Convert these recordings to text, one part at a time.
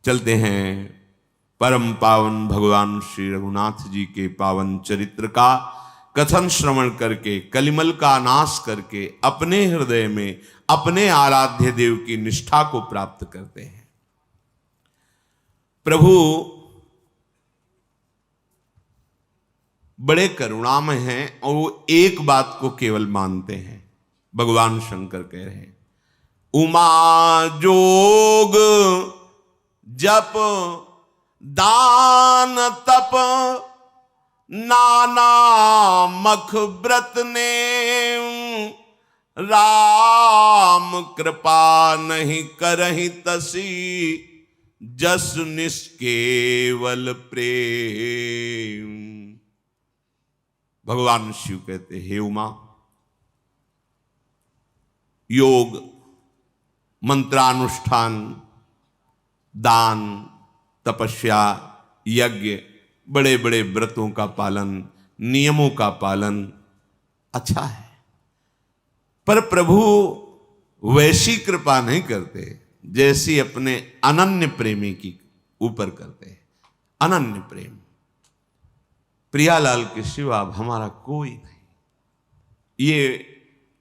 चलते हैं परम पावन भगवान श्री रघुनाथ जी के पावन चरित्र का कथन श्रवण करके, कलिमल का नाश करके अपने हृदय में अपने आराध्य देव की निष्ठा को प्राप्त करते हैं। प्रभु बड़े करुणामय हैं और वो एक बात को केवल मानते हैं। भगवान शंकर कह रहे हैं, उमा जोग जप दान तप नाना मख व्रत ने, राम कृपा नहीं करहि तसी जस निष्केवल प्रेम। भगवान शिव कहते, हे उमा, योग, मंत्रानुष्ठान, दान, तपस्या, यज्ञ, बड़े बड़े व्रतों का पालन, नियमों का पालन अच्छा है, पर प्रभु वैसी कृपा नहीं करते जैसी अपने अनन्य प्रेमी की ऊपर करते हैं। अनन्य प्रेम, प्रियालाल के सिवा हमारा कोई नहीं, ये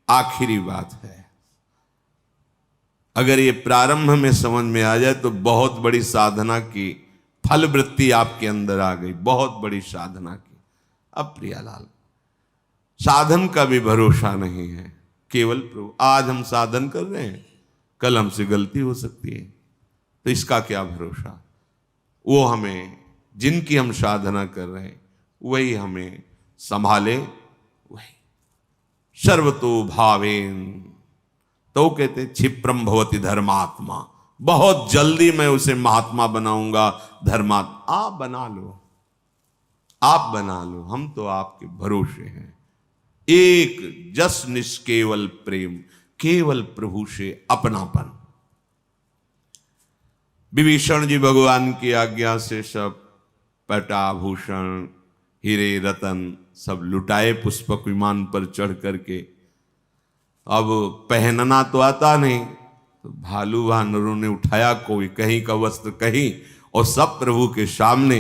आखिरी बात है। अगर ये प्रारंभ में समझ में आ जाए तो बहुत बड़ी साधना की फल वृत्ति आपके अंदर आ गई, बहुत बड़ी साधना की। अब प्रियालाल, साधन का भी भरोसा नहीं है, केवल प्रभु। आज हम साधन कर रहे हैं, कल हमसे गलती हो सकती है, तो इसका क्या भरोसा। वो हमें, जिनकी हम साधना कर रहे हैं वही हमें संभाले, वही सर्वतो भावेन। तो कहते क्षिप्रम भवति धर्मात्मा, बहुत जल्दी मैं उसे महात्मा बनाऊंगा, धर्मात्मा। आप बना लो, आप बना लो, हम तो आपके भरोसे हैं। एक जस निष्केवल प्रेम, केवल प्रभु से अपनापन। विभीषण जी भगवान की आज्ञा से सब पटाभूषण, हीरे रतन सब लुटाए पुष्पक विमान पर चढ़ करके। अब पहनना तो आता नहीं, तो भालू वानरों ने उठाया कोई कहीं का वस्त्र कहीं, और सब प्रभु के सामने।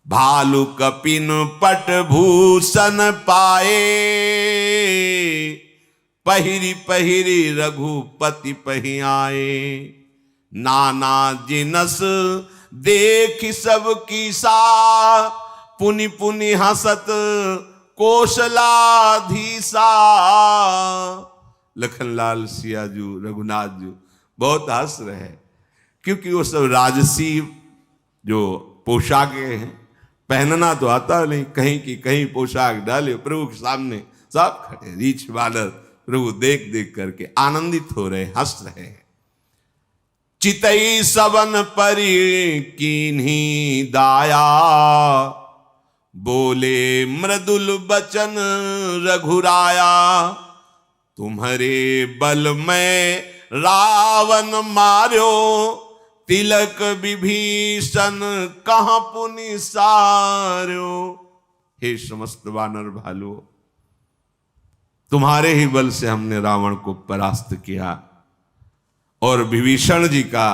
भालू कपिन पट भूषण पाए, पहिरी पहिरी रघुपति पहि आए। नाना जिनस देख सब कीसा, पुनि पुनि हसत कौशलाधीसा। लखनलाल सियाजू, रघुनाथ जू बहुत हंस रहे हैं, क्योंकि वो सब राजसी जो पोशाकें हैं, पहनना तो आता नहीं, कहीं की कहीं पोशाक डाले प्रभु के सामने सब खड़े, रीछ बालर प्रभु देख देख करके आनंदित हो रहे, हंस रहे हैं। चितई सबन परि कीन्ही दाया, बोले मृदुल बचन रघुराया। तुम्हारे बल में रावण मार्यो, तिलक विभीषण कहाँ पुनि सार्यो। हे समस्त वानर भालुओं, तुम्हारे ही बल से हमने रावण को परास्त किया, और विभीषण जी का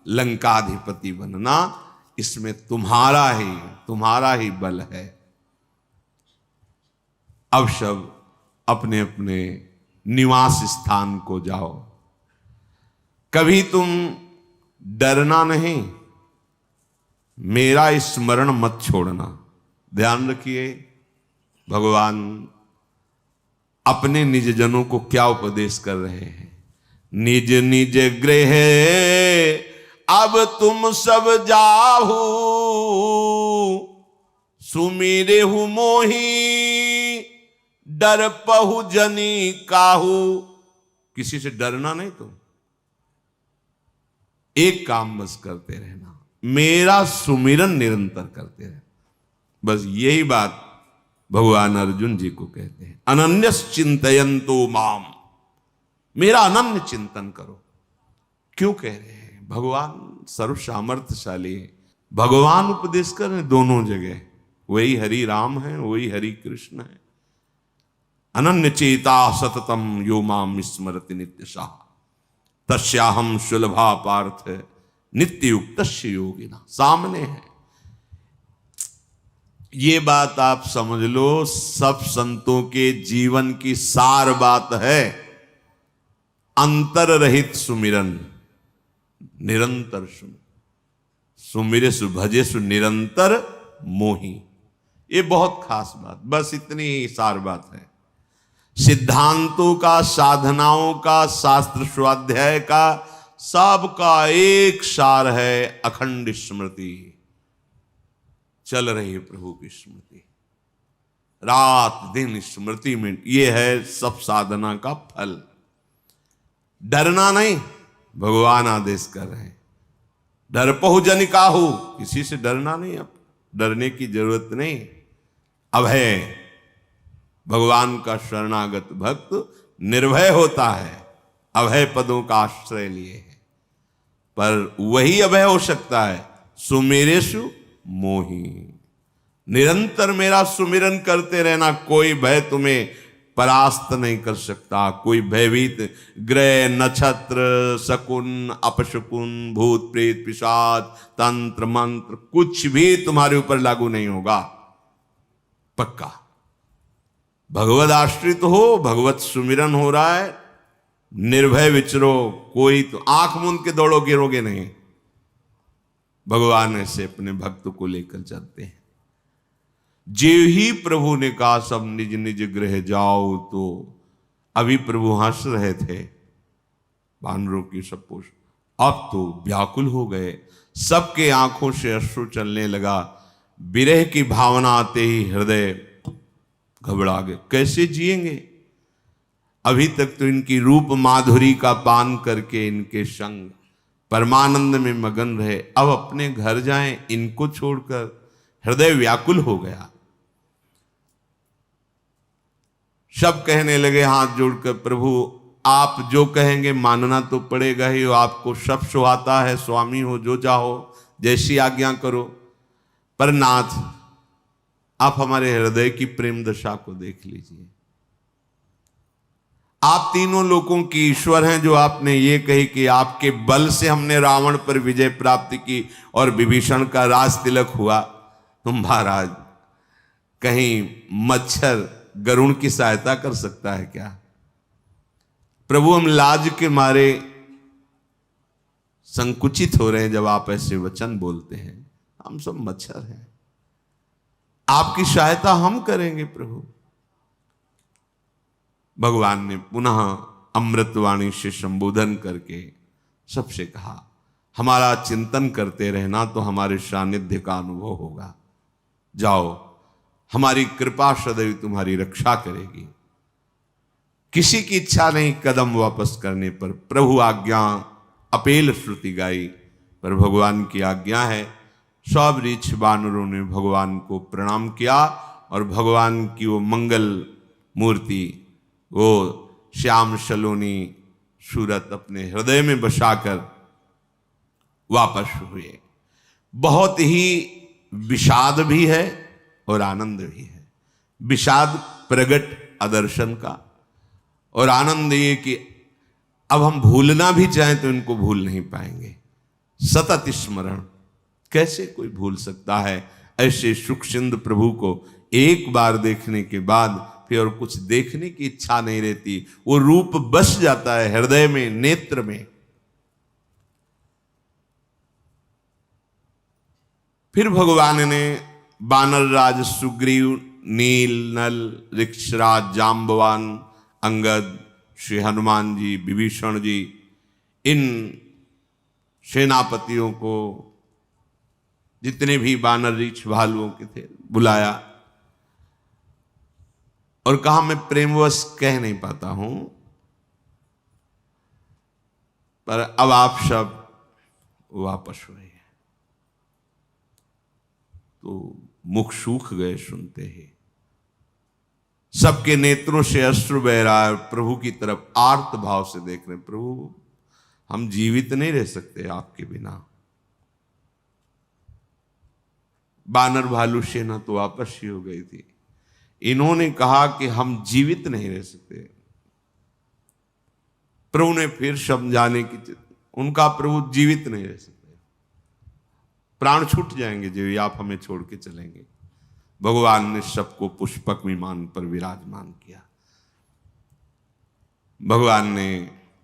लंकाधिपति बनना इसमें तुम्हारा ही बल है। अब सब अपने अपने निवास स्थान को जाओ। कभी तुम डरना नहीं, मेरा स्मरण मत छोड़ना। ध्यान रखिए, भगवान अपने निज जनों को क्या उपदेश कर रहे हैं। निज निज गृह अब तुम सब जाहू, सुमिरे हु मोही डर पहु जनी काहू। किसी से डरना नहीं, तुम एक काम बस करते रहना, मेरा सुमिरन निरंतर करते रहना। बस यही बात भगवान अर्जुन जी को कहते हैं, अनन्यस चिंतयन्तो माम, मेरा अनन्य चिंतन करो। क्यों कह रहे हैं? भगवान सर्व सामर्थ्यशाली है, भगवान उपदेश कर रहे दोनों जगह, वही हरि राम है, वही हरि कृष्ण है। अनन्य चेता सततम यो माम स्मरति नित्यशः, तस्याहम सुलभा पार्थ नित्य युक्त योगिना, सामने है। ये बात आप समझ लो, सब संतों के जीवन की सार बात है। अंतर रहित सुमिरन, निरंतर सुमिरे सुभजे सु निरंतर मोही। ये बहुत खास बात, बस इतनी ही सार बात है। सिद्धांतों का, साधनाओं का, शास्त्र स्वाध्याय का, सबका एक सार है, अखंड स्मृति। चल रही है प्रभु की स्मृति, रात दिन स्मृति में, ये है सब साधना का फल। डरना नहीं, भगवान आदेश कर रहे हैं, डरपहु जन काहू, किसी से डरना नहीं, अब डरने की जरूरत नहीं। अभय, भगवान का शरणागत भक्त निर्भय होता है, अभय पदों का आश्रय लिए है। पर वही अभय हो सकता है, सुमेरेषु मोही, निरंतर मेरा सुमिरन करते रहना, कोई भय तुम्हें परास्त नहीं कर सकता। कोई भयभीत ग्रह, नक्षत्र, शकुन, अपशकुन, भूत प्रेत, पिशाच, तंत्र मंत्र, कुछ भी तुम्हारे ऊपर लागू नहीं होगा, पक्का। भगवद आश्रित हो, भगवत सुमिरन हो रहा है, निर्भय विचरो, कोई तो आंख मूंद के दौड़ो गिरोगे नहीं। भगवान ऐसे अपने भक्त को लेकर चलते हैं। जीव ही प्रभु ने कहा सब निज निज गृह जाओ, तो अभी प्रभु हंस रहे थे वानरों की सब पोष, अब तो व्याकुल हो गए, सबके आंखों से अश्रु चलने लगा। विरह की भावना आते ही हृदय घबरा गए, कैसे जिएंगे। अभी तक तो इनकी रूप माधुरी का पान करके इनके संग परमानंद में मगन रहे, अब अपने घर जाएं, इनको छोड़कर हृदय व्याकुल हो गया। सब कहने लगे हाथ जोड़कर, प्रभु आप जो कहेंगे मानना तो पड़ेगा ही, आपको सब सुहाता है, स्वामी हो, जो चाहो जैसी आज्ञा करो। पर नाथ, आप हमारे हृदय की प्रेम दशा को देख लीजिए। आप तीनों लोगों की ईश्वर हैं, जो आपने ये कही कि आपके बल से हमने रावण पर विजय प्राप्त की और विभीषण का राज तिलक हुआ। तुम महाराज, कहीं मच्छर गरुण की सहायता कर सकता है क्या? प्रभु, हम लाज के मारे संकुचित हो रहे हैं जब आप ऐसे वचन बोलते हैं। हम सब मच्छर हैं, आपकी सहायता हम करेंगे प्रभु। भगवान ने पुनः अमृतवाणी से संबोधन करके सबसे कहा, हमारा चिंतन करते रहना तो हमारे सानिध्य का अनुभव होगा। जाओ, हमारी कृपा सदैव तुम्हारी रक्षा करेगी। किसी की इच्छा नहीं कदम वापस करने पर। प्रभु आज्ञा अपेल श्रुति गाई, पर भगवान की आज्ञा है। सब रीछ वानरों ने भगवान को प्रणाम किया और भगवान की वो मंगल मूर्ति, वो श्याम सलोनी सूरत अपने हृदय में बसाकर वापस हुए। बहुत ही विषाद भी है और आनंद भी है। विषाद प्रगट आदर्शन का, और आनंद ये कि अब हम भूलना भी चाहें तो इनको भूल नहीं पाएंगे। सतत स्मरण, कैसे कोई भूल सकता है ऐसे सुख सिंधु प्रभु को एक बार देखने के बाद फिर और कुछ देखने की इच्छा नहीं रहती। वो रूप बस जाता है हृदय में, नेत्र में। फिर भगवान ने बानर राज सुग्रीव, नील नल, ऋक्षराज, जाम्बवान, अंगद, श्री हनुमान जी, विभीषण जी, इन सेनापतियों को, जितने भी बानर रीछ भालुओं के थे, बुलाया और कहा मैं प्रेमवश कह नहीं पाता हूं, पर अब आप सब वापस हुए। तो मुख सूख गए सुनते ही। सबके नेत्रों से अश्रु बह रहा है, प्रभु की तरफ आर्त भाव से देख रहे हैं। प्रभु, हम जीवित नहीं रह सकते आपके बिना। बानर भालू सेना तो वापस ही हो गई थी। इन्होंने कहा कि हम जीवित नहीं रह सकते। प्रभु ने फिर समझाने की, उनका प्रभु जीवित नहीं रह सकते, प्राण छूट जाएंगे जो आप हमें छोड़ के चलेंगे। भगवान ने सबको पुष्पक विमान पर विराजमान किया। भगवान ने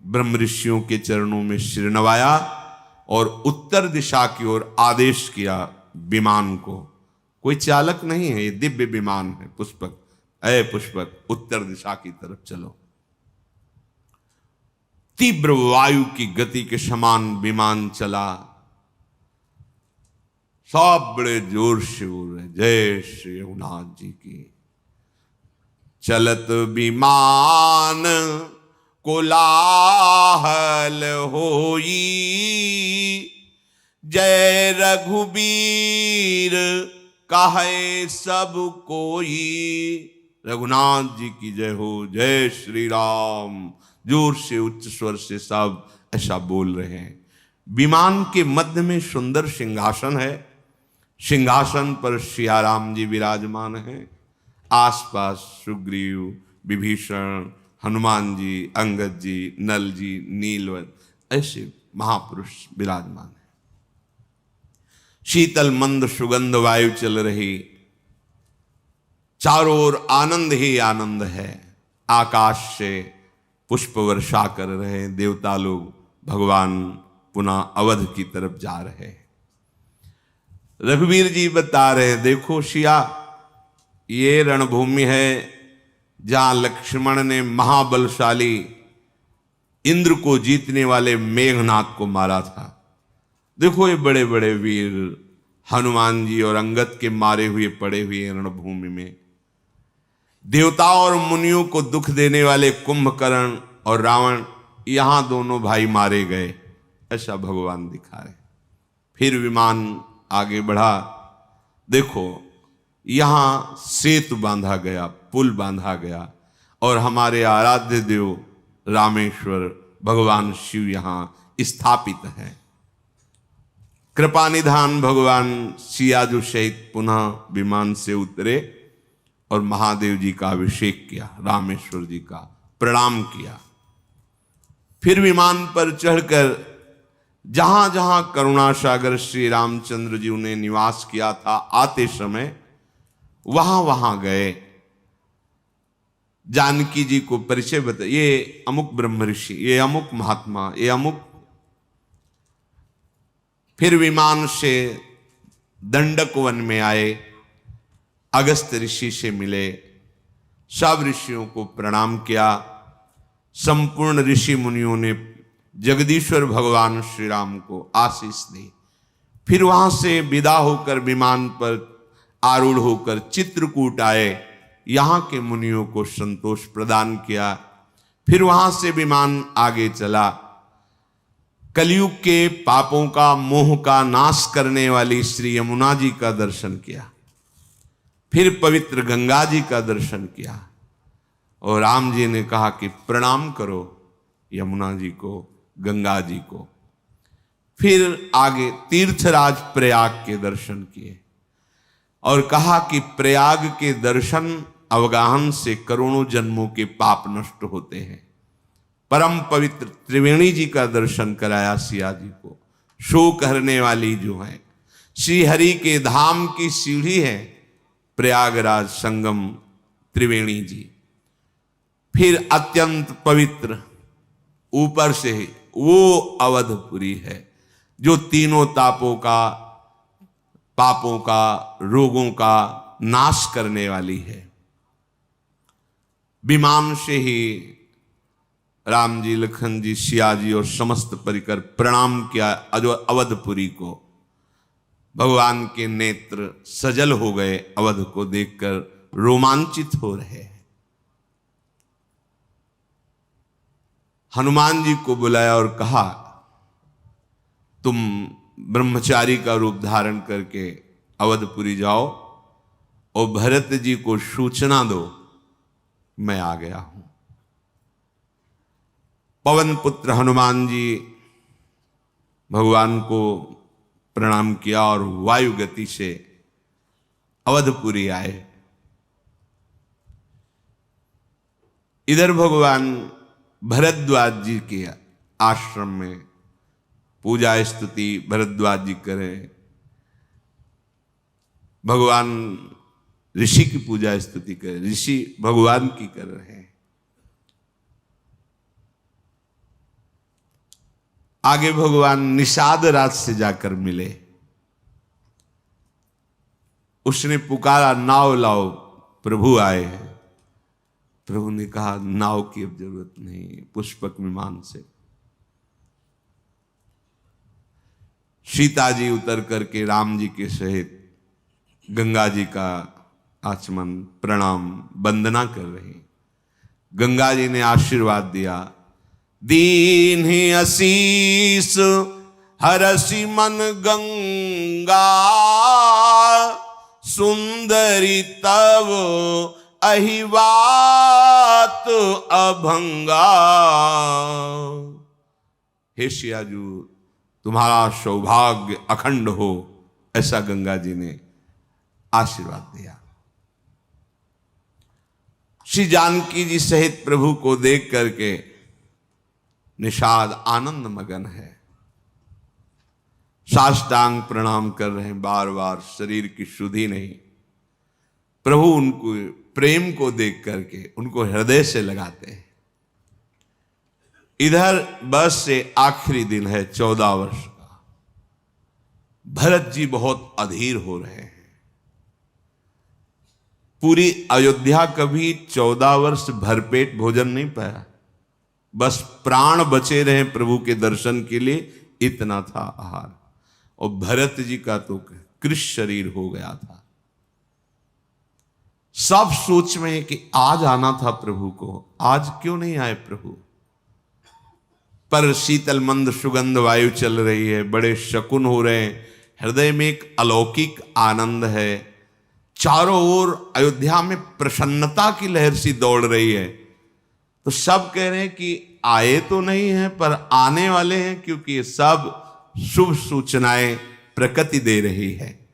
ब्रह्म ऋषियों के चरणों में सिर नवाया और उत्तर दिशा की ओर आदेश किया विमान को। कोई चालक नहीं है, ये दिव्य विमान है पुष्पक। अय पुष्पक, उत्तर दिशा की तरफ चलो। तीव्र वायु की गति के समान विमान चला। सब बड़े जोर से बोल रहे जय श्री रघुनाथ जी की। चलत विमान कोलाहल होई, जय रघुबीर कहे सब कोई। रघुनाथ जी की जय हो, जय श्री राम। जोर से उच्च स्वर से सब ऐसा बोल रहे हैं। विमान के मध्य में सुंदर सिंहासन है। सिंहासन पर सियाराम जी विराजमान हैं। आसपास सुग्रीव, विभीषण, हनुमान जी, अंगद जी, नल जी, नीलवत ऐसे महापुरुष विराजमान हैं। शीतल मंद सुगंध वायु चल रही, चारों ओर आनंद ही आनंद है। आकाश से पुष्प वर्षा कर रहे हैं देवता लोग। भगवान पुनः अवध की तरफ जा रहे हैं। रघुवीर जी बता रहे हैं, देखो सिया, ये रणभूमि है जहां लक्ष्मण ने महाबलशाली इंद्र को जीतने वाले मेघनाथ को मारा था। देखो ये बड़े बड़े वीर हनुमान जी और अंगद के मारे हुए पड़े हुए रणभूमि में। देवताओं और मुनियों को दुख देने वाले कुंभकर्ण और रावण, यहां दोनों भाई मारे गए। ऐसा भगवान दिखा रहे। फिर विमान आगे बढ़ा। देखो यहां सेतु बांधा गया, पुल बांधा गया और हमारे आराध्य देव रामेश्वर भगवान शिव यहां स्थापित है। कृपा निधान भगवान सियाजू सहित पुनः विमान से उतरे और महादेव जी का अभिषेक किया, रामेश्वर जी का प्रणाम किया। फिर विमान पर चढ़कर जहां जहां करुणा सागर श्री रामचंद्र जी ने निवास किया था, आते समय वहां वहां गए। जानकी जी को परिचय बताया, ये अमुक ब्रह्म ऋषि, ये अमुक महात्मा, ये अमुक। फिर विमान से दंडक वन में आए, अगस्त ऋषि से मिले, सब ऋषियों को प्रणाम किया। संपूर्ण ऋषि मुनियों ने जगदीश्वर भगवान श्री राम को आशीष दी। फिर वहां से विदा होकर विमान पर आरूढ़ होकर चित्रकूट आए, यहां के मुनियों को संतोष प्रदान किया। फिर वहां से विमान आगे चला, कलयुग के पापों का, मोह का नाश करने वाली श्री यमुना जी का दर्शन किया। फिर पवित्र गंगा जी का दर्शन किया और राम जी ने कहा कि प्रणाम करो यमुना जी को, गंगा जी को। फिर आगे तीर्थराज प्रयाग के दर्शन किए और कहा कि प्रयाग के दर्शन अवगाहन से करोड़ों जन्मों के पाप नष्ट होते हैं। परम पवित्र त्रिवेणी जी का दर्शन कराया सिया जी को। शोक हरने वाली जो है श्री हरि के धाम की सीढ़ी है प्रयागराज संगम त्रिवेणी जी। फिर अत्यंत पवित्र ऊपर से वो अवधपुरी है जो तीनों तापों का, पापों का, रोगों का नाश करने वाली है। विमान से ही राम जी, लखन जी, सिया जी और समस्त परिकर प्रणाम किया अवधपुरी को। भगवान के नेत्र सजल हो गए, अवध को देखकर रोमांचित हो रहे हैं। हनुमान जी को बुलाया और कहा, तुम ब्रह्मचारी का रूप धारण करके अवधपुरी जाओ और भरत जी को सूचना दो, मैं आ गया हूं। पवन पुत्र हनुमान जी भगवान को प्रणाम किया और वायु गति से अवधपुरी आए। इधर भगवान भरद्वाज जी के आश्रम में पूजा स्तुति भरद्वाज जी करें। भगवान ऋषि की पूजा स्तुति कर, ऋषि भगवान की कर रहे हैं। आगे भगवान निषाद राज से जाकर मिले, उसने पुकारा नाव लाओ, प्रभु आए हैं। प्रभु ने कहा नाव की अब जरूरत नहीं, पुष्पक विमान से। सीता जी उतर करके राम जी के सहित गंगा जी का आचमन प्रणाम वंदना कर रही। गंगा जी ने आशीर्वाद दिया, दीन ही आशीष हरसि मन गंगा, सुंदरी तव अहिवात अभंगा। हे सियाजू, तुम्हारा सौभाग्य अखंड हो, ऐसा गंगा जी ने आशीर्वाद दिया। श्री जानकी जी सहित प्रभु को देख करके निषाद आनंद मगन है, साष्टांग प्रणाम कर रहे हैं बार बार, शरीर की शुद्धि नहीं। प्रभु उनको प्रेम को देख करके उनको हृदय से लगाते हैं। इधर बस से आखिरी दिन है 14 वर्ष का। भरत जी बहुत अधीर हो रहे हैं। पूरी अयोध्या कभी 14 वर्ष भरपेट भोजन नहीं पाया, बस प्राण बचे रहे प्रभु के दर्शन के लिए, इतना था आहार। और भरत जी का तो कृश शरीर हो गया था। सब सोच में कि आज आना था प्रभु को, आज क्यों नहीं आए प्रभु। पर शीतल मंद सुगंध वायु चल रही है, बड़े शकुन हो रहे हैं, हृदय में एक अलौकिक आनंद है। चारों ओर अयोध्या में प्रसन्नता की लहर सी दौड़ रही है। तो सब कह रहे हैं कि आए तो नहीं है पर आने वाले हैं, क्योंकि ये सब शुभ सूचनाएं प्रकृति दे रही है।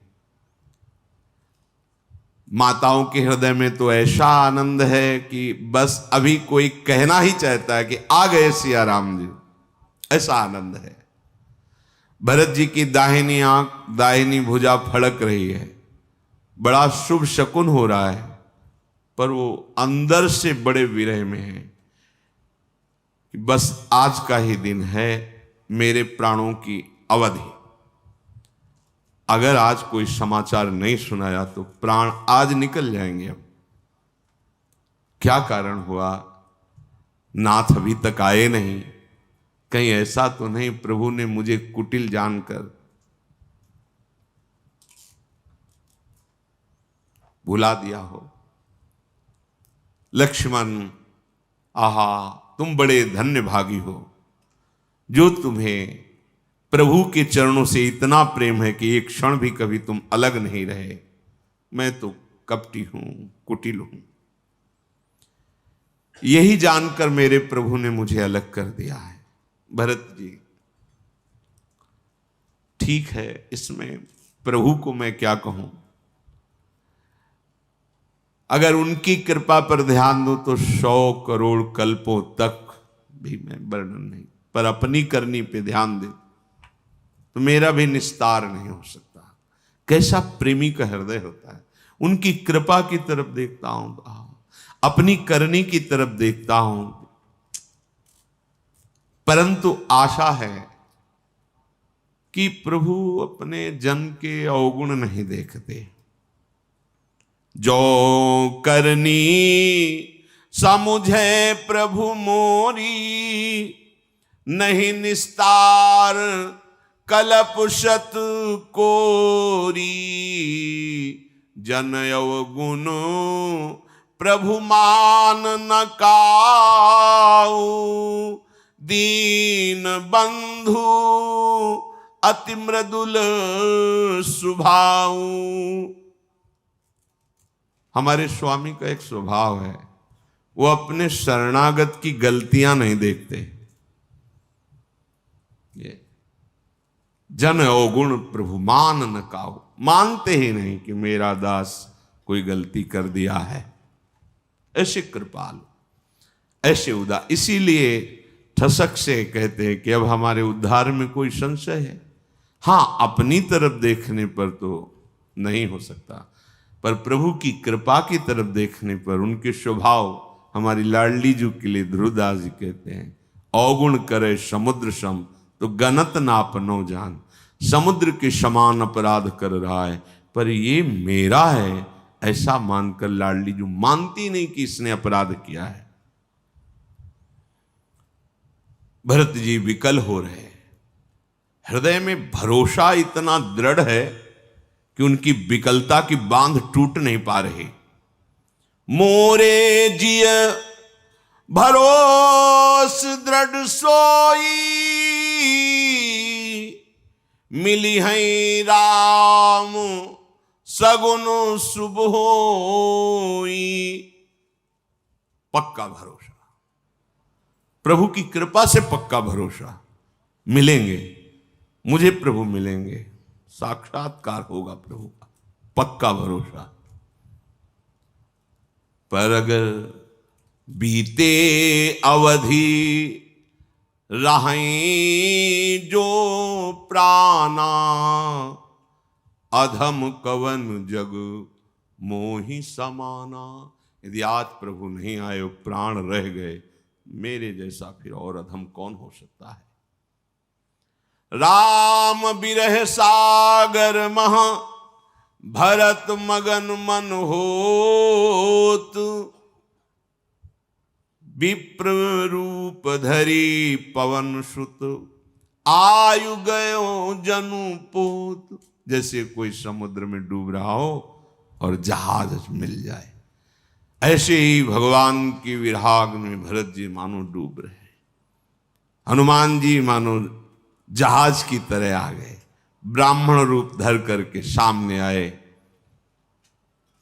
माताओं के हृदय में तो ऐसा आनंद है कि बस अभी कोई कहना ही चाहता है कि आ गए सिया राम जी, ऐसा आनंद है। भरत जी की दाहिनी आंख, दाहिनी भुजा फड़क रही है, बड़ा शुभ शकुन हो रहा है, पर वो अंदर से बड़े विरह में है कि बस आज का ही दिन है मेरे प्राणों की अवधि। अगर आज कोई समाचार नहीं सुनाया तो प्राण आज निकल जाएंगे। अब क्या कारण हुआ, नाथ अभी तक आए नहीं, कहीं ऐसा तो नहीं प्रभु ने मुझे कुटिल जानकर भुला दिया हो। लक्ष्मण, आहा तुम बड़े धन्य भागी हो, जो तुम्हें प्रभु के चरणों से इतना प्रेम है कि एक क्षण भी कभी तुम अलग नहीं रहे। मैं तो कपटी हूं, कुटिल हूं। यही जानकर मेरे प्रभु ने मुझे अलग कर दिया है। भरत जी, ठीक है, इसमें प्रभु को मैं क्या कहूं। अगर उनकी कृपा पर ध्यान दो तो 100 करोड़ कल्पों तक भी मैं वर्णन नहीं, पर अपनी करनी पे ध्यान दे तो मेरा भी निस्तार नहीं हो सकता। कैसा प्रेमी का हृदय होता है। उनकी कृपा की तरफ देखता हूं, अपनी करनी की तरफ देखता हूं, परंतु आशा है कि प्रभु अपने जन के अवगुण नहीं देखते। जो करनी समुझे प्रभु मोरी, नहीं निस्तार कलप शत कोरी। जन अवगुण प्रभु मान न काऊ, दीन बंधु अति मृदुल सुभाऊ। हमारे स्वामी का एक स्वभाव है, वो अपने शरणागत की गलतियां नहीं देखते। ये जन अवगुण प्रभु मान न काऊ, मानते ही नहीं कि मेरा दास कोई गलती कर दिया है। ऐसे कृपालु, ऐसे उदार, इसीलिए ठसक से कहते हैं कि अब हमारे उद्धार में कोई संशय है। हां, अपनी तरफ देखने पर तो नहीं हो सकता। पर प्रभु की कृपा की तरफ देखने पर उनके स्वभाव, हमारी लाडली जी के लिए ध्रुवदास जी कहते हैं, अवगुण करे समुद्र सम तो गनत नापनो जान। समुद्र के समान अपराध कर रहा है, पर ये मेरा है ऐसा मानकर लाडली जी मानती नहीं कि इसने अपराध किया है। भरत जी विकल हो रहे, हृदय में भरोसा इतना दृढ़ है कि उनकी विकलता की बांध टूट नहीं पा रही। मोरे जिय भरोस दृढ़ सोई, मिली है राम सगुन शुभ होई। पक्का भरोसा, प्रभु की कृपा से पक्का भरोसा, मिलेंगे, मुझे प्रभु मिलेंगे, साक्षात्कार होगा प्रभु का, पक्का भरोसा। पर अगर बीते अवधि रहें जो प्राणा, अधम कवन जग मोहि समाना। यदि आज प्रभु नहीं आए, प्राण रह गए, मेरे जैसा फिर और अधम कौन हो सकता है। राम बिरह सागर महा भरत मगन मन होत, विप्र रूप धरी पवन सुत, आयु गयो जनु पोत। जैसे कोई समुद्र में डूब रहा हो और जहाज मिल जाए, ऐसे ही भगवान की विराग में भरत जी मानो डूब रहे, हनुमान जी मानो जहाज की तरह आ गए, ब्राह्मण रूप धर करके सामने आए,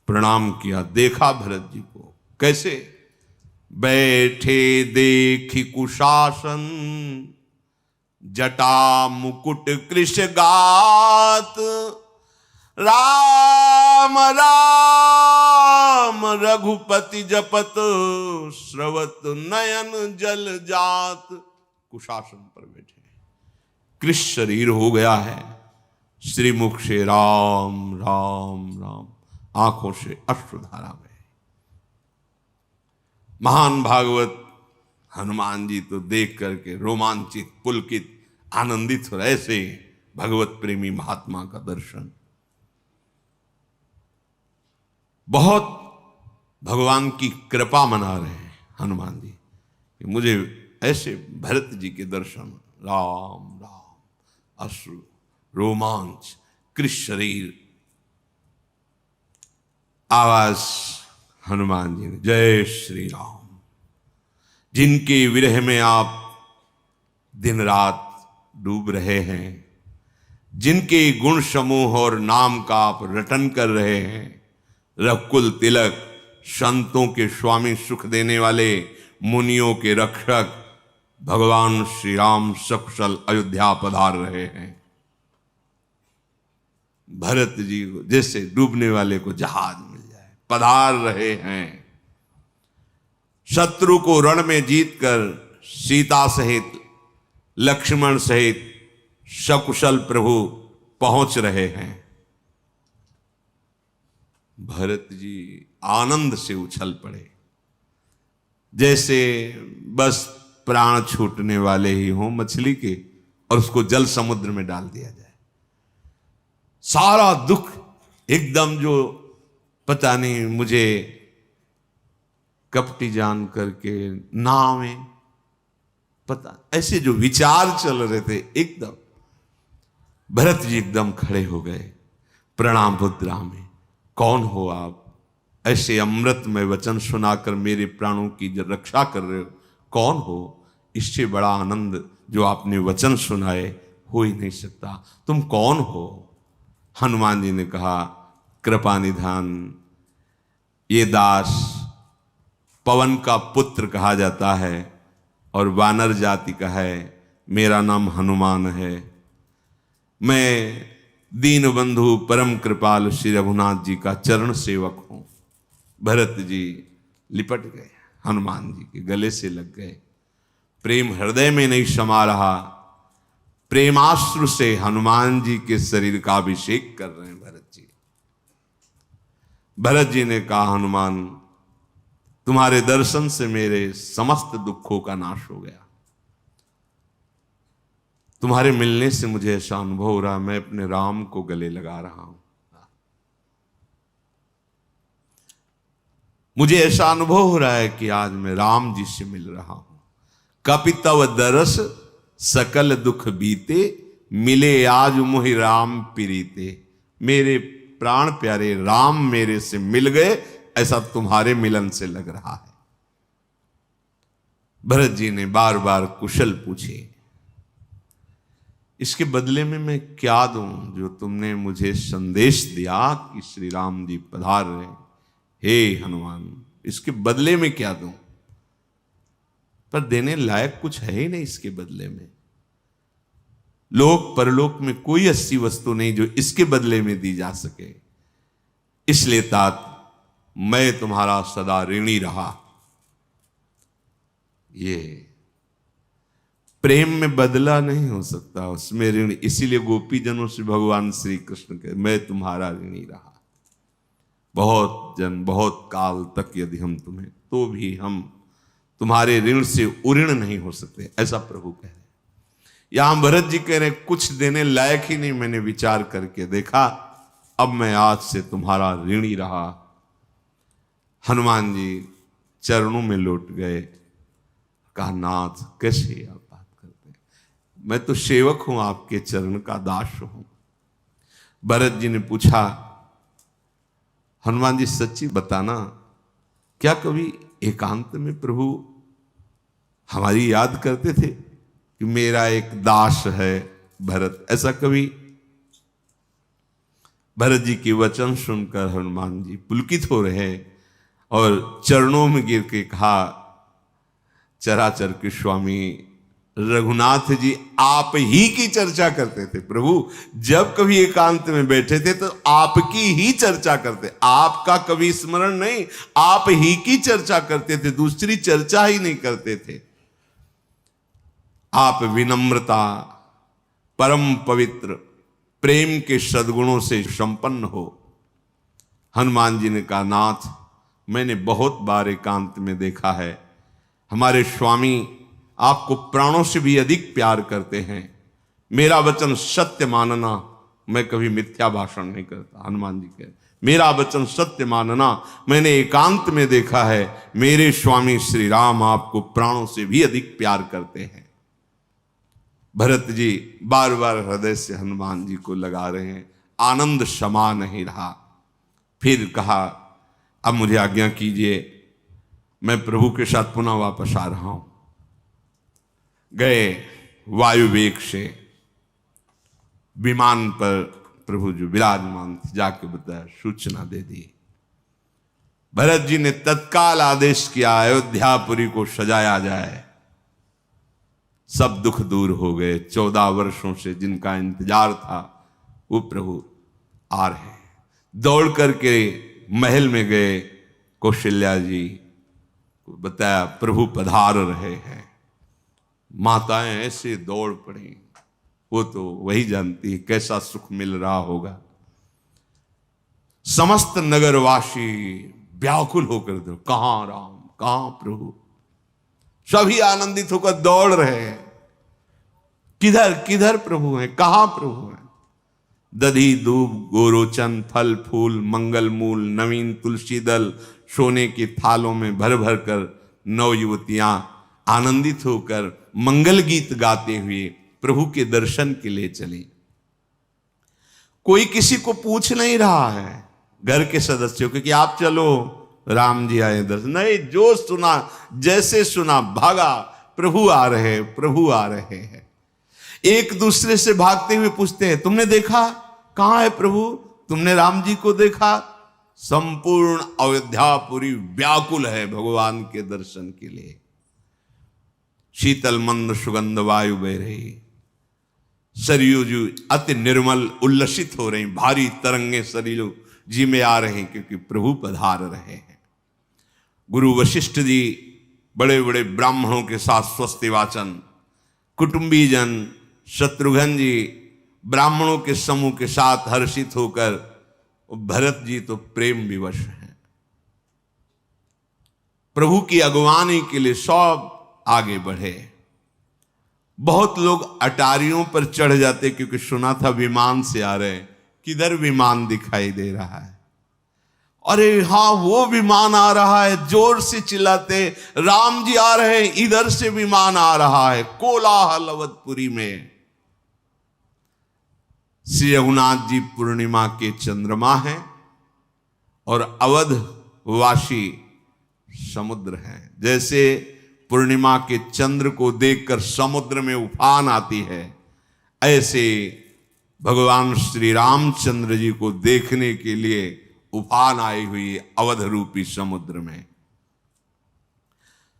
प्रणाम किया, देखा भरत जी को कैसे बैठे देखी कुशासन, जटा मुकुट कृष गात, राम राम रघुपति जपत, स्रवत नयन जल जात। कुशासन पर बैठे, कृष शरीर हो गया है, श्रीमुख से राम राम राम, आंखों से अश्रुधारा बहे। महान भागवत हनुमान जी तो देख करके रोमांचित, पुलकित, आनंदित हो रहे, ऐसे भगवत प्रेमी महात्मा का दर्शन। बहुत भगवान की कृपा मना रहे हैं हनुमान जी कि मुझे ऐसे भरत जी के दर्शन, राम राम, अश्रु, रोमांच, कृष शरीर। आवाज हनुमान जी ने, जय श्री राम। जिनके विरह में आप दिन रात डूब रहे हैं, जिनके गुण समूह और नाम का आप रटन कर रहे हैं, रघुकुल तिलक, संतों के स्वामी, सुख देने वाले, मुनियों के रक्षक भगवान श्री राम सकुशल अयोध्या पधार रहे हैं। भरत जी को जैसे डूबने वाले को जहाज मिल जाए, पधार रहे हैं। शत्रु को रण में जीतकर सीता सहित, लक्ष्मण सहित सकुशल प्रभु पहुंच रहे हैं। भरत जी आनंद से उछल पड़े, जैसे बस प्राण छूटने वाले ही हों मछली के, और उसको जल समुद्र में डाल दिया जाए। सारा दुख एकदम, जो पता नहीं मुझे कपटी जान करके नाव में, पता ऐसे जो विचार चल रहे थे, एकदम भरत जी एकदम खड़े हो गए प्रणाम मुद्रा में। कौन हो आप? ऐसे अमृतमय वचन सुनाकर मेरे प्राणों की जो रक्षा कर रहे हो, कौन हो? इससे बड़ा आनंद जो आपने वचन सुनाए हो ही नहीं सकता। तुम कौन हो? हनुमान जी ने कहा, कृपा निधान, ये दास पवन का पुत्र कहा जाता है और वानर जाति का है, मेरा नाम हनुमान है। मैं दीन बंधु परम कृपाल श्री रघुनाथ जी का चरण सेवक हूं। भरत जी लिपट गए, हनुमान जी के गले से लग गए। प्रेम हृदय में नहीं समा रहा, प्रेमाश्रु से हनुमान जी के शरीर का अभिषेक कर रहे हैं भरत जी। भरत जी ने कहा, हनुमान तुम्हारे दर्शन से मेरे समस्त दुखों का नाश हो गया। तुम्हारे मिलने से मुझे ऐसा अनुभव हो रहा, मैं अपने राम को गले लगा रहा हूं। मुझे ऐसा अनुभव हो रहा है कि आज मैं राम जी से मिल रहा हूं। कपि तव दरस सकल दुख बीते, मिले आज मुहि राम प्रीते। मेरे प्राण प्यारे राम मेरे से मिल गए, ऐसा तुम्हारे मिलन से लग रहा है। भरत जी ने बार बार कुशल पूछे, इसके बदले में मैं क्या दूं जो तुमने मुझे संदेश दिया कि श्री राम जी पधार रहे। हे हनुमान, इसके बदले में क्या दूं? पर देने लायक कुछ है ही नहीं इसके बदले में। लोक परलोक में कोई ऐसी वस्तु नहीं जो इसके बदले में दी जा सके। इसलिए तात मैं तुम्हारा सदा ऋणी रहा। ये प्रेम में बदला नहीं हो सकता, उसमें ऋण। इसीलिए गोपी जनों से भगवान श्री कृष्ण के मैं तुम्हारा ऋणी रहा। बहुत जन बहुत काल तक यदि हम तुम्हें, तो भी हम तुम्हारे ऋण से उऋण नहीं हो सकते, ऐसा प्रभु कह रहे। यहां भरत जी कह रहे कुछ देने लायक ही नहीं, मैंने विचार करके देखा, अब मैं आज से तुम्हारा ऋणी रहा। हनुमान जी चरणों में लौट गए। कहा, नाथ कैसे आप बात करते हैं, मैं तो सेवक हूं, आपके चरण का दास हूं। भरत जी ने पूछा, हनुमान जी सच्ची बताना, क्या कभी एकांत में प्रभु हमारी याद करते थे कि मेरा एक दास है भरत? ऐसा कभी? भरत जी के वचन सुनकर हनुमान जी पुलकित हो रहे और चरणों में गिर के कहा, चराचर के स्वामी रघुनाथ जी आप ही की चर्चा करते थे प्रभु। जब कभी एकांत में बैठे थे तो आपकी ही चर्चा करते, आपका कभी स्मरण नहीं, आप ही की चर्चा करते थे, दूसरी चर्चा ही नहीं करते थे। आप विनम्रता, परम पवित्र प्रेम के सद्गुणों से संपन्न हो। हनुमान जी ने कहा, नाथ मैंने बहुत बार एकांत में देखा है, हमारे स्वामी आपको प्राणों से भी अधिक प्यार करते हैं। मेरा वचन सत्य मानना, मैं कभी मिथ्या भाषण नहीं करता। हनुमान जी कह, मेरा वचन सत्य मानना, मैंने एकांत में देखा है, मेरे स्वामी श्री राम आपको प्राणों से भी अधिक प्यार करते हैं। भरत जी बार बार हृदय से हनुमान जी को लगा रहे हैं, आनंद क्षमा नहीं रहा। फिर कहा, अब मुझे आज्ञा कीजिए, मैं प्रभु के साथ पुनः वापस आ रहा हूं। गए वायु वेग से विमान पर प्रभु जो विराजमान थे, जाके बताया, सूचना दे दी। भरत जी ने तत्काल आदेश किया, अयोध्यापुरी को सजाया जाए। सब दुख दूर हो गए। 14 वर्षों से जिनका इंतजार था वो प्रभु आ रहे। दौड़ करके महल में गए, कौशल्या जी को बताया प्रभु पधार रहे हैं। माताएं ऐसे दौड़ पड़ी, वो तो वही जानती है कैसा सुख मिल रहा होगा। समस्त नगरवासी व्याकुल होकर दो, कहां राम, कहां प्रभु। सभी आनंदित होकर दौड़ रहे हैं, किधर किधर प्रभु हैं, कहां प्रभु हैं। दधी दूब गोरोचन फल फूल मंगल मूल नवीन तुलसी दल सोने के थालों में भर भर कर नौ युवतियां आनंदित होकर मंगल गीत गाते हुए प्रभु के दर्शन के लिए चली। कोई किसी को पूछ नहीं रहा है घर के सदस्यों को कि आप चलो, राम जी आए दर्शन। नहीं, जो सुना जैसे सुना भागा, प्रभु आ रहे हैं, प्रभु आ रहे हैं। एक दूसरे से भागते हुए पूछते हैं, तुमने देखा? कहां है प्रभु? तुमने राम जी को देखा? संपूर्ण अयोध्यापुरी व्याकुल है भगवान के दर्शन के लिए। शीतल मंद सुगंध वायु बह रही, सरयू जी अति निर्मल उल्लसित हो रही, भारी तरंगे सरयू जी में आ रहे हैं क्योंकि प्रभु पधार रहे हैं। गुरु वशिष्ठ जी बड़े बड़े ब्राह्मणों के साथ स्वस्ति वाचन, कुटुंबी जन शत्रुघ्न जी ब्राह्मणों के समूह के साथ हर्षित होकर भरत जी तो प्रेम विवश हैं। प्रभु की अगवानी के लिए सब आगे बढ़े। बहुत लोग अटारियों पर चढ़ जाते क्योंकि सुना था विमान से आ रहे, किधर विमान दिखाई दे रहा है, अरे हाँ वो विमान आ रहा है, जोर से चिल्लाते राम जी आ रहे हैं, इधर से विमान आ रहा है। कोलाहल अवधपुरी में। श्री रघुनाथ जी पूर्णिमा के चंद्रमा हैं और अवध वासी समुद्र हैं। जैसे पूर्णिमा के चंद्र को देखकर समुद्र में उफान आती है, ऐसे भगवान श्री रामचंद्र जी को देखने के लिए उफान आई हुई अवध रूपी समुद्र में।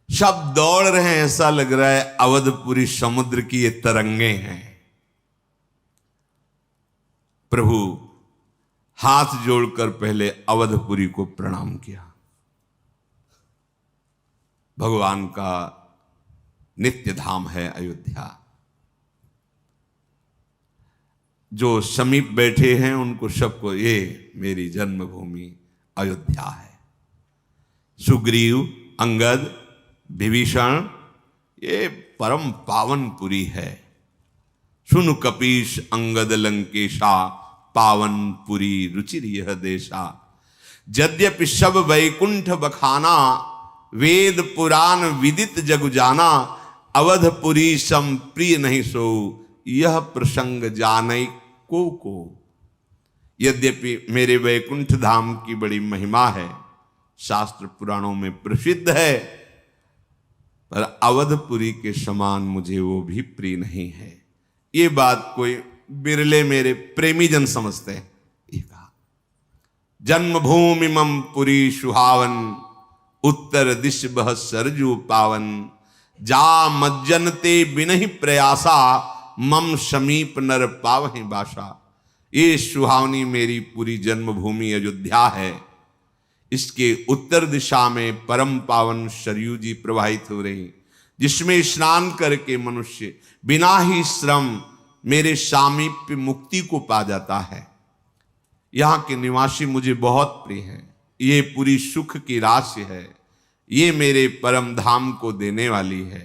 सब दौड़ रहे हैं, ऐसा लग रहा है अवधपुरी समुद्र की ये तरंगे हैं। प्रभु हाथ जोड़कर पहले अवधपुरी को प्रणाम किया। भगवान का नित्य धाम है अयोध्या। जो समीप बैठे हैं उनको सबको ये मेरी जन्मभूमि अयोध्या है। सुग्रीव, अंगद, विभीषण, ये परम पावनपुरी है। सुन कपीश अंगद लंकेशा, पावनपुरी रुचिर यह देशा। यद्यपि सब वैकुंठ बखाना, वेद पुराण विदित जग जाना। अवधपुरी सम प्रिय नहीं सो, यह प्रसंग जानई को। यद्यपि मेरे वैकुंठ धाम की बड़ी महिमा है, शास्त्र पुराणों में प्रसिद्ध है, पर अवधपुरी के समान मुझे वो भी प्रिय नहीं है। ये बात कोई बिरले मेरे प्रेमी जन समझते हैं। ये कहा जन्मभूमि मम पुरी सुहावन, उत्तर दिश बह सरजू पावन। जा मज्जनते बिनहि प्रयासा, मम समीप नर पावहि बासा। ये सुहावनी मेरी पूरी जन्मभूमि अयोध्या है। इसके उत्तर दिशा में परम पावन सरयू जी प्रवाहित हो रही, जिसमें स्नान करके मनुष्य बिना ही श्रम मेरे सामीप्य मुक्ति को पा जाता है। यहाँ के निवासी मुझे बहुत प्रिय हैं। ये पूरी सुख की राशि है, ये मेरे परम धाम को देने वाली है।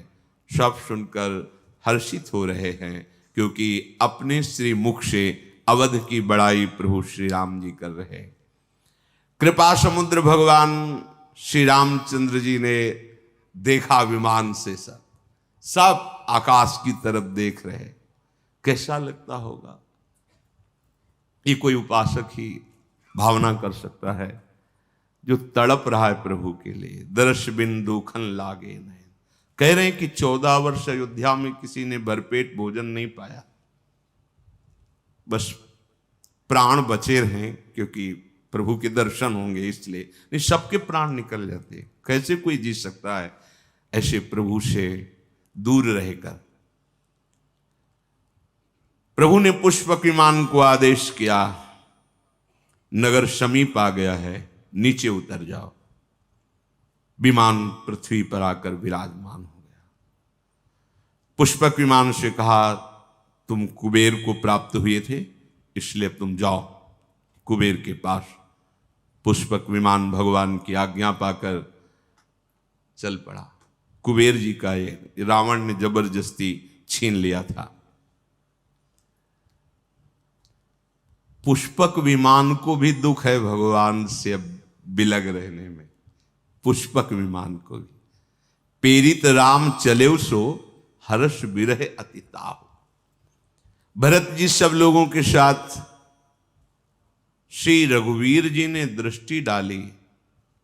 सब सुनकर हर्षित हो रहे हैं, क्योंकि अपने श्री मुख से अवध की बड़ाई प्रभु श्री राम जी कर रहे हैं। कृपा समुद्र भगवान श्री रामचंद्र जी ने देखा विमान से, सब आकाश की तरफ देख रहे। कैसा लगता होगा? ये कोई उपासक ही भावना कर सकता है, जो तड़प रहा है प्रभु के लिए। दर्श बिन दुखन लागे नैन। कह रहे हैं कि 14 वर्ष अयोध्या में किसी ने भरपेट भोजन नहीं पाया, बस प्राण बचे रहे, क्योंकि प्रभु के दर्शन होंगे इसलिए। नहीं, सबके प्राण निकल जाते। कैसे कोई जी सकता है ऐसे प्रभु से दूर रहकर? प्रभु ने पुष्पक विमान को आदेश किया, नगर समीप आ गया है, नीचे उतर जाओ। विमान पृथ्वी पर आकर विराजमान हो गया। पुष्पक विमान से कहा, तुम कुबेर को प्राप्त हुए थे, इसलिए तुम जाओ कुबेर के पास। पुष्पक विमान भगवान की आज्ञा पाकर चल पड़ा। कुबेर जी का ये रावण ने जबरदस्ती छीन लिया था। पुष्पक विमान को भी दुख है भगवान से अब बिलग रहने में। पुष्पक विमान को भी पेरित राम चले सो, हर्ष बिरह अतिताहु। भरत जी सब लोगों के साथ, श्री रघुवीर जी ने दृष्टि डाली,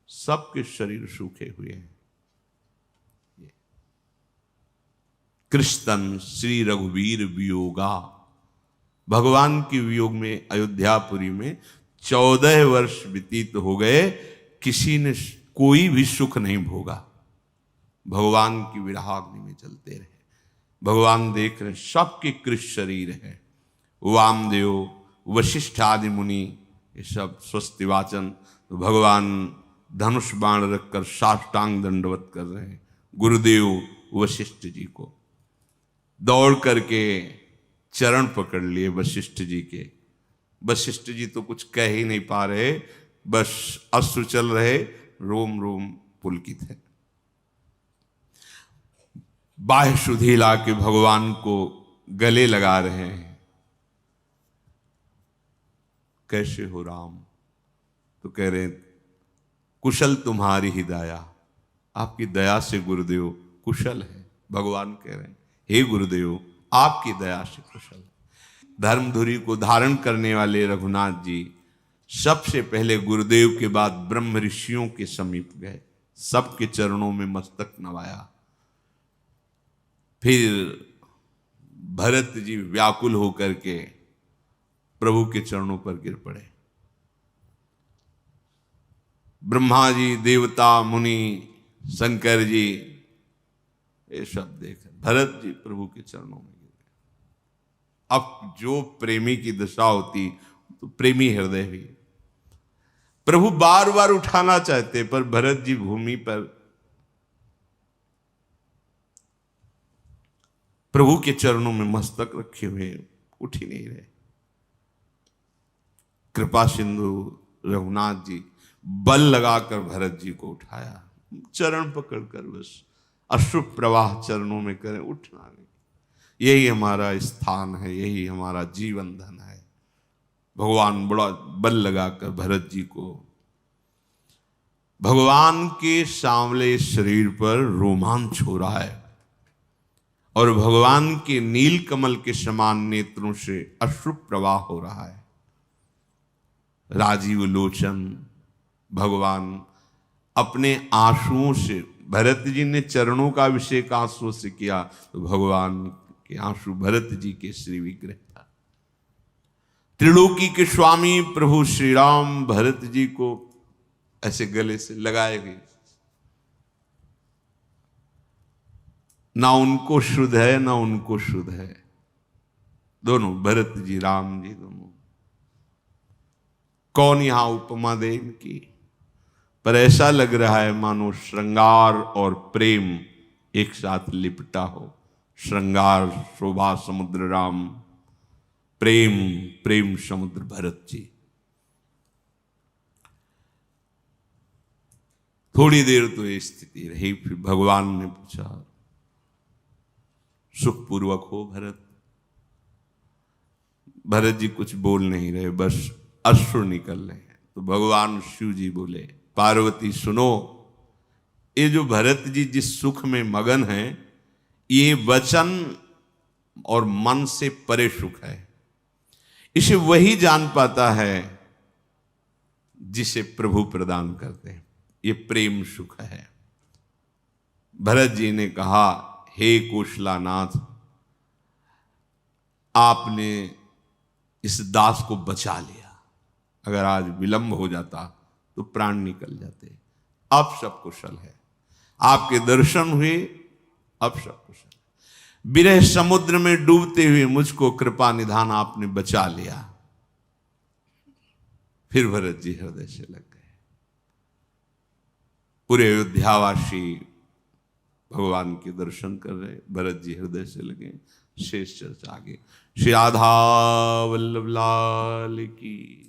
सबके शरीर सूखे हुए हैं। कृष्णन श्री रघुवीर वियोगा। भगवान की वियोग में अयोध्यापुरी में 14 वर्ष व्यतीत हो गए, किसी ने कोई भी सुख नहीं भोगा। भगवान की विरहाग्नि में चलते रहे। भगवान देख रहे, सबके कृष्ण शरीर है। वामदेव, वशिष्ठ आदि मुनि, ये सब स्वस्ति वाचन। तो भगवान धनुष बाण रखकर साष्टांग दंडवत कर रहे हैं गुरुदेव वशिष्ठ जी को। दौड़ करके चरण पकड़ लिए वशिष्ठ जी के, वशिष्ठ जी तो कुछ कह ही नहीं पा रहे, बस अश्रु चल रहे, रोम रोम पुलकित है। बाह्य सुधी ला के भगवान को गले लगा रहे हैं। कैसे हो राम? तो कह रहे कुशल तुम्हारी ही दया, आपकी दया से गुरुदेव कुशल है। भगवान कह रहे हैं हे गुरुदेव आपकी दया से कुशल। धर्मधुरी को धारण करने वाले रघुनाथ जी सबसे पहले गुरुदेव के बाद ब्रह्म ऋषियों के समीप गए, सबके चरणों में मस्तक नवाया। फिर भरत जी व्याकुल होकर के प्रभु के चरणों पर गिर पड़े। ब्रह्मा जी, देवता, मुनि, शंकर जी, ये सब देख भरत जी प्रभु के चरणों में गिर गए। अब जो प्रेमी की दशा होती तो प्रेमी हृदय भी, प्रभु बार बार उठाना चाहते पर भरत जी भूमि पर प्रभु के चरणों में मस्तक रखे हुए उठ ही नहीं रहे। कृपा सिंधु रघुनाथ जी बल लगाकर भरत जी को उठाया, चरण पकड़कर बस अश्रु प्रवाह चरणों में करें, उठना नहीं। यही हमारा स्थान है, यही हमारा जीवन धन है। भगवान बड़ा बल लगाकर भरत जी को, भगवान के सांवले शरीर पर रोमांच हो रहा है और भगवान के नील कमल के समान नेत्रों से अश्रु प्रवाह हो रहा है। राजीव लोचन भगवान अपने आंसुओं से, भरत जी ने चरणों का अभिषेक आंसुओं से किया तो भगवान के आंसू भरत जी के श्री विग्रह था। त्रिलोकी के स्वामी प्रभु श्री राम भरत जी को ऐसे गले से लगाए गए, ना उनको शुद्ध है ना उनको शुद्ध है, दोनों भरत जी राम जी दोनों। कौन यहां उपमा दे इनकी, पर ऐसा लग रहा है मानो श्रृंगार और प्रेम एक साथ लिपटा हो। श्रृंगार शोभा समुद्र राम, प्रेम प्रेम समुद्र भरत जी। थोड़ी देर तो ये स्थिति रही, फिर भगवान ने पूछा सुखपूर्वक हो भरत? भरत जी कुछ बोल नहीं रहे, बस अश्रु निकल रहे हैं। तो भगवान शिव जी बोले पार्वती सुनो, ये जो भरत जी जिस सुख में मगन हैं ये वचन और मन से परे सुख है। इसे वही जान पाता है जिसे प्रभु प्रदान करते हैं, ये प्रेम सुख है। भरत जी ने कहा हे कौशलानाथ, आपने इस दास को बचा लिया, अगर आज विलंब हो जाता तो प्राण निकल जाते। अब सब कुशल है, आपके दर्शन हुए, अब सब कुशल। विरह समुद्र में डूबते हुए मुझको कृपा निधान आपने बचा लिया। फिर भरत जी हृदय से लग गए। पूरे अयोध्यावासी भगवान के दर्शन कर रहे, भरत जी हृदय से लगे। शेष चर्चा आगे। श्री राधा वल्लभ लाल की।